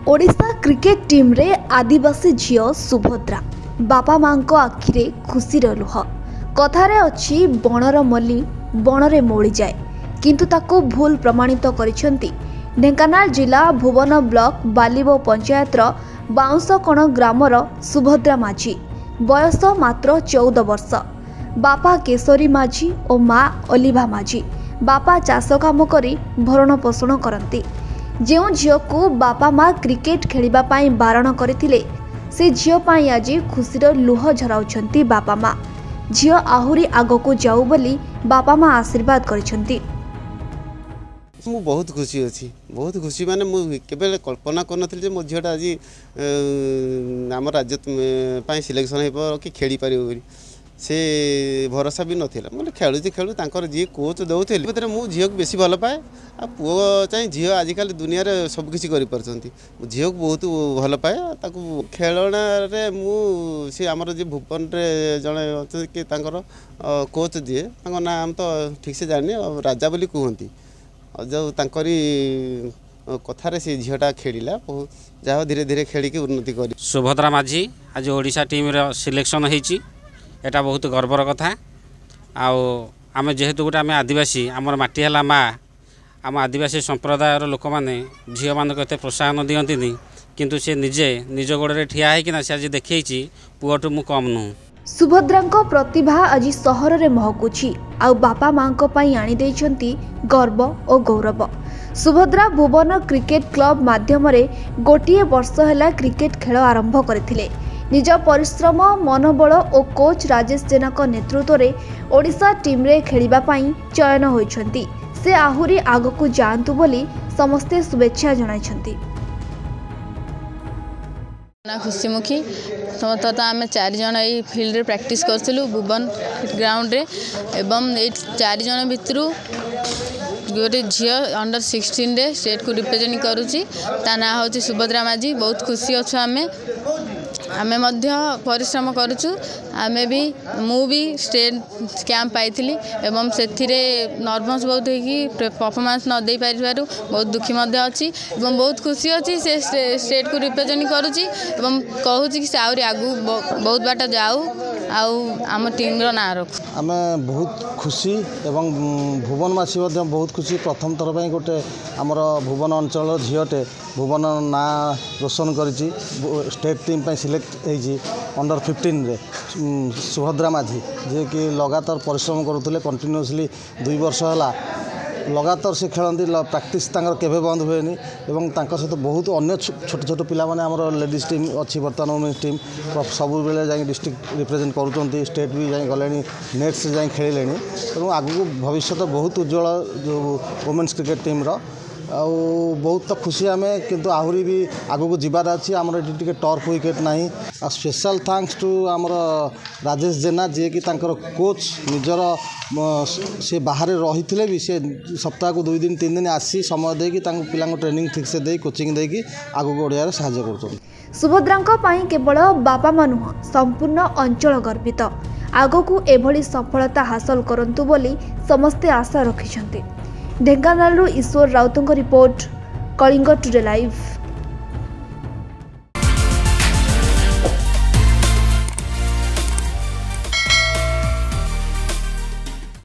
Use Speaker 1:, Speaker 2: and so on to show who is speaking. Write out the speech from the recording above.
Speaker 1: Odisha cricket team रे आदिवासी झियो सुभद्रा बापा मां को आखिरे खुशी लुह कथारे अछि बणर मल्ली बणरे मोड़ी जाए किंतु ताको भूल प्रमाणित करिसेंती ढेंकानाल जिला भुवन ब्लॉक बालिबो पंचायतर बाउंसकण ग्रामर सुभद्रा माझी बयस मात्र 14 वर्ष। बापा केशरी माझी और माँ अलिभा माझी बापा चाष काम करी भरण पोषण करती। जो झील को बापा माँ क्रिकेट खेलिबा पाई बारण करथिले से झील पाई आज खुशीर लुह झराउछंती बापा माँ। झील आहुरी आगको जाऊ बोली बापा माँ आशीर्वाद करिसेंती।
Speaker 2: मु बहुत खुशी अच्छी बहुत खुशी माने मुझे कल्पना कर मो झीटा आज आम राज्य सिलेक्शन हो कि खेली पार से भरोसा भी नाला मतलब खेलुची खेलु जी कोच दौले भर मुझे को बेसी भल पाए आ पुओ चाहे झील आजिकल दुनिया सबकि झील को बहुत भल पाए खेलना सी आमर जी भुवन जड़े अच्छे कि कोच जी नाम तो ठीक से जानी राजा बोली कहती जो तांकरी कथार से झीटा खेला जहाँ धीरे धीरे खेलिकी उन्नति कर।
Speaker 3: सुभद्रा माझी आज ओडिशा टीम सिलेक्शन होती एटा बहुत गर्वर कथा। आम जेहेतु गोटे आम आदिवासी आमर माटी है माँ आम आदिवासी संप्रदायर लोक मैंने झील मानक एत प्रोत्साहन दिखती किंतु से निजे निज गोड़े ठिया होना से आज देखी पुअठू मु कम नुह।
Speaker 1: सुभद्रांको प्रतिभा आज सहर रे महकुची आ बापा मां को पई आनी देइछंती गर्व और गौरव। सुभद्रा भुवन क्रिकेट क्लब माध्यम रे गोटिए वर्ष हैला क्रिकेट खेल आरंभ करथिले। निज परिश्रम मनोबल और कोच राजेश जेना को नेतृत्व रे ओडिशा टीम रे खेलिबा पाई चयन होइछंती। से आहुरी आगकु जांतु बोली समस्ते शुभेच्छा जणाइछंती।
Speaker 4: खुशीमुखी समस्त तो आम 4 जन ये फील्ड रे प्रैक्टिस करूँ भुवन ग्राउंड रे एवं ये 4 जन भितर गोटे झील अंडर 16 रे स्टेट को रिप्रेजेंट करुच्ची ता ना हूँ सुभद्रा माझी। बहुत खुशी अच्छु आमे मध्य परिश्रम करुचु आमे भी मु भी स्टेट कैंप पाई एवं से नर्भस बहुत होगी परफॉर्मेंस न दे पार बहुत दुखी अच्छी एवं बहुत खुशी अच्छी से स्टेट को रिप्रेजेंट करुच्ची एवं कहूँ कि से आहरी आगू बहुत बाट जाऊ आम टीम ना रखु।
Speaker 5: आम बहुत खुशी एवं भुवनवासी बहुत खुशी प्रथम थर पर गोटे आमर भुवन अंचल झीटे भुवन ना रोशन कर स्टेट टीम पर सिलेक्ट होती अंडर 15 रे सुभद्रा माझी जे कि लगातार परिश्रम करुले कंटिन्यूअसली 2 वर्ष है लगातार से खेलती प्रैक्टिस केवे बंद हुए एवं सहित बहुत अन्य छोट छोट पिला माने हमर लेडीज टीम अच्छी बर्तमान वुमेन्स टीम सब बेले जाए डिस्ट्रिक्ट रिप्रेजेंट करुँच स्टेट भी जाए गले नेक्स्ट से जाए खेलिले तेणु आगू भविष्य बहुत उज्जवल जो वुमेन्स क्रिकेट टीम बहुत तो खुशी आम किंतु आहरी भी आगू को जीवार अच्छी आमर ये टर्फ विकेट ना स्पेशल थैंक्स टू आमर राजेश जेना जी कि कोच निजर से बाहर रही भी से सप्ताह को 2 दिन 3 दिन आसी समय देकी पिला ट्रेनिंग ठीक से दे कोचिंग देकी आगू को ओडिया साहाय्य कर।
Speaker 1: सुभद्रांको पाई केवल बापा मां नुह संपूर्ण अंचल गर्वित आगको एभली सफलता हासिल करंतु बोली समस्ते आशा रखिछंती। ढेंकानालरू ईश्वर राउतଙ୍କ रिपोर्ट कलिंग टुडे लाइव।